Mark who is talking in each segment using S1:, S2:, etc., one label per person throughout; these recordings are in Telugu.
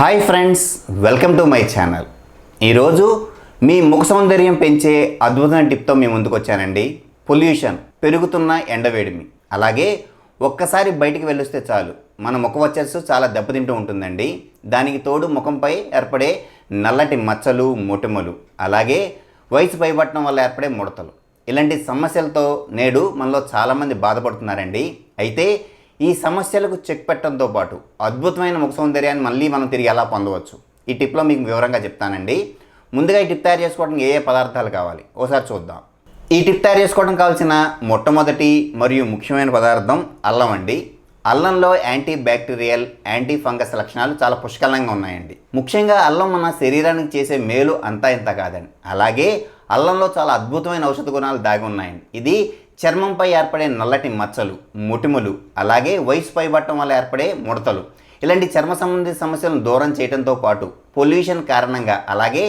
S1: Hi friends, welcome to my channel. ఈరోజు మీ ముఖ సౌందర్యం పెంచే అద్భుతమైన టిప్తో మీ ముందుకు వచ్చానండి. పొల్యూషన్, పెరుగుతున్న ఎండవేడిమి, అలాగే ఒక్కసారి బయటికి వెళ్ళొస్తే చాలు మన ముఖ వచ్చేసి చాలా దెబ్బతింటూ ఉంటుందండి. దానికి తోడు ముఖంపై ఏర్పడే నల్లటి మచ్చలు, మొటిమలు, అలాగే వయసు పైబట్టడం వల్ల ఏర్పడే ముడతలు, ఇలాంటి సమస్యలతో నేడు మనలో చాలామంది బాధపడుతున్నారండి. అయితే ఈ సమస్యలకు చెక్ పెట్టడంతో పాటు అద్భుతమైన ముఖ సౌందర్యాన్ని మళ్ళీ మనం తిరిగి ఎలా పొందవచ్చు, ఈ టిప్లో మీకు వివరంగా చెప్తానండి. ముందుగా ఈ టిప్ తయారు చేసుకోవడానికి ఏ పదార్థాలు కావాలి ఒకసారి చూద్దాం. ఈ టిప్ తయారు చేసుకోవడం కావాల్సిన మొట్టమొదటి మరియు ముఖ్యమైన పదార్థం అల్లం అండి. అల్లంలో యాంటీ బ్యాక్టీరియల్, యాంటీ ఫంగస్ లక్షణాలు చాలా పుష్కలంగా ఉన్నాయండి. ముఖ్యంగా అల్లం మన శరీరానికి చేసే మేలు అంతా ఇంత కాదండి. అలాగే అల్లంలో చాలా అద్భుతమైన ఔషధ గుణాలు దాగి ఉన్నాయండి. ఇది చర్మంపై ఏర్పడే నల్లటి మచ్చలు, మొటిమలు, అలాగే వయసు పైబట్టడం వల్ల ఏర్పడే ముడతలు, ఇలాంటి చర్మ సంబంధిత సమస్యలను దూరం చేయడంతో పాటు పొల్యూషన్ కారణంగా, అలాగే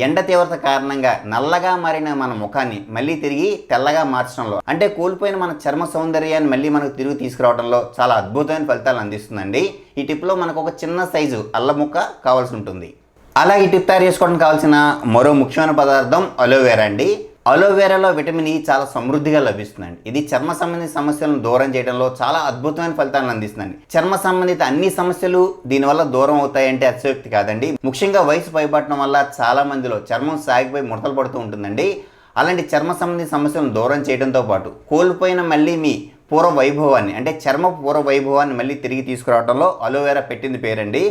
S1: ఎండ తీవ్రత కారణంగా నల్లగా మారిన మన ముఖాన్ని మళ్ళీ తిరిగి తెల్లగా మార్చడంలో, అంటే కోల్పోయిన మన చర్మ సౌందర్యాన్ని మళ్ళీ మనకు తిరిగి తీసుకురావడంలో చాలా అద్భుతమైన ఫలితాలు అందిస్తుందండి. ఈ టిప్లో మనకు ఒక చిన్న సైజు అల్లం ముక్క కావాల్సి ఉంటుంది. అలా ఈ టిప్ తయారు చేసుకోవడానికి కావాల్సిన మరో ముఖ్యమైన పదార్థం అలోవెరా అండి. అలోవెరాలో విటమిన్ ఈ చాలా సమృద్ధిగా లభిస్తుందండి. ఇది చర్మ సంబంధిత సమస్యలను దూరం చేయడంలో చాలా అద్భుతమైన ఫలితాలను అందిస్తుందండి. చర్మ సంబంధిత అన్ని సమస్యలు దీనివల్ల దూరం అవుతాయంటే అతిశయోక్తి కాదండి. ముఖ్యంగా వయసు పైబట్టడం వల్ల చాలా మందిలో చర్మం సాగిపోయి ముడతలు పడుతూ ఉంటుందండి. అలాంటి చర్మ సంబంధిత సమస్యలను దూరం చేయడంతో పాటు కోల్పోయిన మళ్ళీ మీ పూర్వ వైభవాన్ని, అంటే చర్మ పూర్వ వైభవాన్ని మళ్ళీ తిరిగి తీసుకురావడంలో అలోవెరా పెట్టింది పేరండి.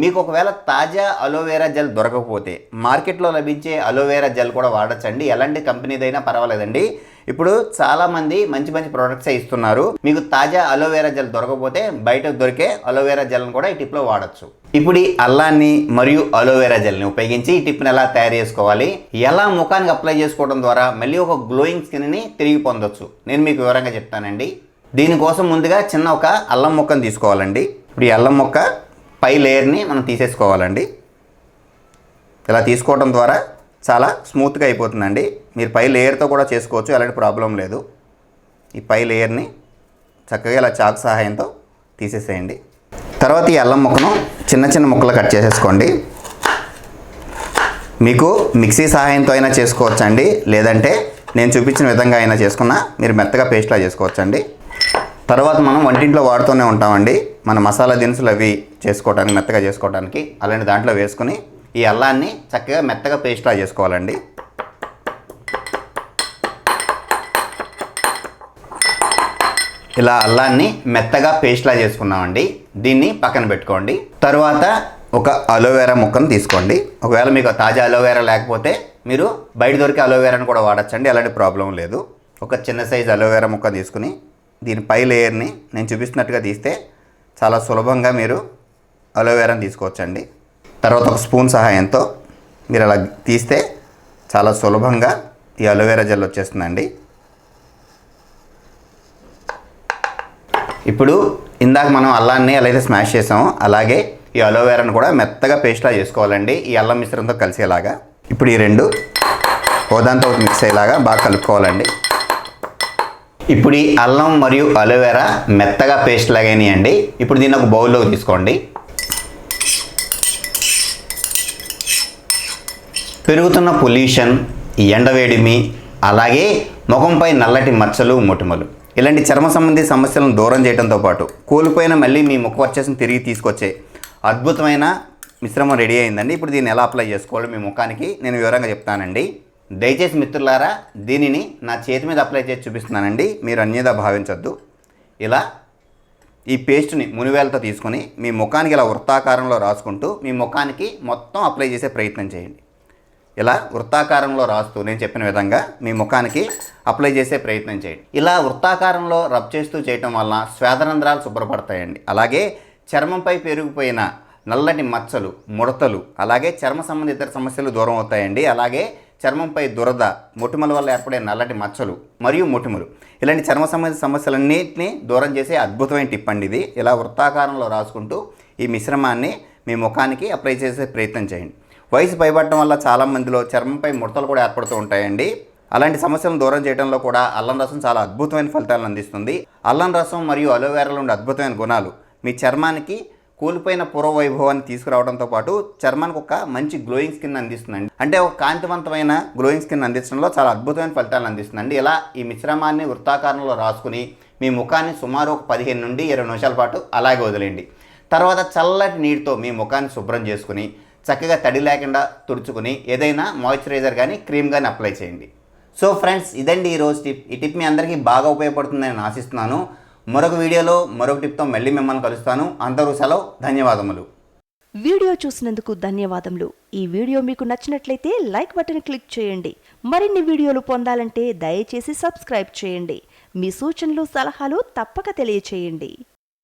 S1: మీకు ఒకవేళ తాజా అలోవెరా జెల్ దొరకకపోతే మార్కెట్లో లభించే అలోవెరా జెల్ కూడా వాడచ్చండి. ఎలాంటి కంపెనీదైనా పర్వాలేదండి. ఇప్పుడు చాలామంది మంచి మంచి ప్రోడక్ట్స్ ఇస్తున్నారు. మీకు తాజా అలోవెరా జెల్ దొరకకపోతే బయట దొరికే అలోవెరా జెల్ని కూడా ఈ టిప్లో వాడచ్చు. ఇప్పుడు ఈ అల్లాన్ని మరియు అలోవెరా జెల్ని ఉపయోగించి ఈ టిప్ని ఎలా తయారు చేసుకోవాలి, ఎలా ముఖానికి అప్లై చేసుకోవడం ద్వారా మళ్ళీ ఒక గ్లోయింగ్ స్కిన్ని తిరిగి పొందొచ్చు, నేను మీకు వివరంగా చెప్తానండి. దీనికోసం ముందుగా చిన్న ఒక అల్లం ముక్కను తీసుకోవాలండి. ఇప్పుడు ఈ అల్లం ముక్క పై లేయర్ని మనం తీసేసుకోవాలండి. ఇలా తీసుకోవడం ద్వారా చాలా స్మూత్గా అయిపోతుందండి. మీరు పై లేయర్తో కూడా చేసుకోవచ్చు, ఎలాంటి ప్రాబ్లం లేదు. ఈ పై లేయర్ని చక్కగా ఇలా చాకు సహాయంతో తీసేసేయండి. తర్వాత ఈ అల్లం ముక్కను చిన్న చిన్న ముక్కలు కట్ చేసేసుకోండి. మీకు మిక్సీ సహాయంతో అయినా చేసుకోవచ్చండి, లేదంటే నేను చూపించిన విధంగా అయినా చేసుకున్నా మీరు మెత్తగా పేస్ట్లా చేసుకోవచ్చండి. తర్వాత మనం వంటింట్లో వాడుతూనే ఉంటామండి మన మసాలా దినుసులు అవి చేసుకోవడానికి, మెత్తగా చేసుకోవడానికి. అలాంటి దాంట్లో వేసుకుని ఈ అల్లాన్ని చక్కగా మెత్తగా పేస్ట్లా చేసుకోవాలండి. ఇలా అల్లాన్ని మెత్తగా పేస్ట్లా చేసుకున్నామండి. దీన్ని పక్కన పెట్టుకోండి. తర్వాత ఒక అలోవెరా ముక్కను తీసుకోండి. ఒకవేళ మీకు తాజా అలోవెరా లేకపోతే మీరు బయట దొరికే అలోవెరాని కూడా వాడచ్చండి, ఎలాంటి ప్రాబ్లం లేదు. ఒక చిన్న సైజు అలోవెరా ముక్క తీసుకుని దీని పై లేయర్ని నేను చూపిస్తున్నట్టుగా తీస్తే చాలా సులభంగా మీరు అలోవెరాని తీసుకోవచ్చండి. తర్వాత ఒక స్పూన్ సహాయంతో మీరు అలా తీస్తే చాలా సులభంగా ఈ అలోవెరా జెల్ వచ్చేస్తుందండి. ఇప్పుడు ఇందాక మనం అల్లాన్ని ఎలా అయితే స్మాష్ చేసామో అలాగే ఈ అలోవెరాను కూడా మెత్తగా పేస్ట్లా చేసుకోవాలండి, ఈ అల్లం మిశ్రమంతో కలిసేలాగా. ఇప్పుడు ఈ రెండు ఓదాంతో మిక్స్ అయ్యేలాగా బాగా కలుపుకోవాలండి. ఇప్పుడు ఈ అల్లం మరియు అలోవెరా మెత్తగా పేస్ట్ లాగానియండి. ఇప్పుడు దీన్ని ఒక బౌల్లోకి తీసుకోండి. పెరుగుతున్న పొల్యూషన్, ఎండవేడిమి, అలాగే ముఖంపై నల్లటి మచ్చలు, మొటిమలు, ఇలాంటి చర్మ సంబంధిత సమస్యలను దూరం చేయడంతో పాటు కోల్పోయిన మళ్ళీ మీ ముఖ వచ్చేసి తిరిగి తీసుకొచ్చే అద్భుతమైన మిశ్రమం రెడీ అయిందండి. ఇప్పుడు దీన్ని ఎలా అప్లై చేసుకోవాలి మీ ముఖానికి నేను వివరంగా చెప్తానండి. దయచేసి మిత్రులారా, దీనిని నా చేతి మీద అప్లై చేసి చూపిస్తున్నానండి, మీరు అన్యదా భావించొద్దు. ఇలా ఈ పేస్ట్ని మునివేలతో తీసుకొని మీ ముఖానికి ఇలా వృత్తాకారంలో రాసుకుంటూ మీ ముఖానికి మొత్తం అప్లై చేసే ప్రయత్నం చేయండి. ఇలా వృత్తాకారంలో రాస్తూ నేను చెప్పిన విధంగా మీ ముఖానికి అప్లై చేసే ప్రయత్నం చేయండి. ఇలా వృత్తాకారంలో రబ్ చేస్తూ చేయటం వలన శ్వేతరంధ్రాలు శుభ్రపడతాయండి. అలాగే చర్మంపై పెరిగిపోయిన నల్లటి మచ్చలు, ముడతలు, అలాగే చర్మ సంబంధిత ఇతర సమస్యలు దూరం అవుతాయండి. అలాగే చర్మంపై దురద, మొటిమల వల్ల ఏర్పడే నల్లటి మచ్చలు మరియు మొటిమలు, ఇలాంటి చర్మ సంబంధిత సమస్యలన్నింటినీ దూరం చేసే అద్భుతమైన టిప్ అండి ఇది. ఇలా వృత్తాకారంలో రాసుకుంటూ ఈ మిశ్రమాన్ని మీ ముఖానికి అప్లై చేసే ప్రయత్నం చేయండి. వయసు పైబట్టడం వల్ల చాలామందిలో చర్మంపై ముడతలు కూడా ఏర్పడుతూ ఉంటాయండి. అలాంటి సమస్యలను దూరం చేయడంలో కూడా అల్లం రసం చాలా అద్భుతమైన ఫలితాలను అందిస్తుంది. అల్లం రసం మరియు అలోవెరాలో ఉండే అద్భుతమైన గుణాలు మీ చర్మానికి కోల్పోయిన పూర్వ వైభవాన్ని తీసుకురావడంతో పాటు చర్మానికి ఒక మంచి గ్లోయింగ్ స్కిన్ అందిస్తుందండి. అంటే ఒక కాంతివంతమైన గ్లోయింగ్ స్కిన్ అందించడంలో చాలా అద్భుతమైన ఫలితాలను అందిస్తుందండి. ఇలా ఈ మిశ్రమాన్ని వృత్తాకారంలో రాసుకుని మీ ముఖాన్ని సుమారు ఒక 15 నుండి 20 నిమిషాల పాటు అలాగే వదిలేయండి. తర్వాత చల్లటి నీటితో మీ ముఖాన్ని శుభ్రం చేసుకుని చక్కగా తడి లేకుండా తుడుచుకుని ఏదైనా మాయిశ్చరైజర్ కానీ క్రీమ్ కానీ అప్లై చేయండి. సో ఫ్రెండ్స్, ఇదండి ఈరోజు టిప్. ఈ టిప్ మీ అందరికీ బాగా ఉపయోగపడుతుందని నేను ఆశిస్తున్నాను. మరొక వీడియోలో మరొక టిప్తో మళ్ళీ మిమ్మల్ని కలుస్తాను. అందరూ సెలవు. ధన్యవాదములు.
S2: వీడియో చూసినందుకు ధన్యవాదములు. ఈ వీడియో మీకు నచ్చినట్లయితే లైక్ బటన్ క్లిక్ చేయండి. మరిన్ని వీడియోలు పొందాలంటే దయచేసి సబ్స్క్రైబ్ చేయండి. మీ సూచనలు సలహాలు తప్పక తెలియచేయండి.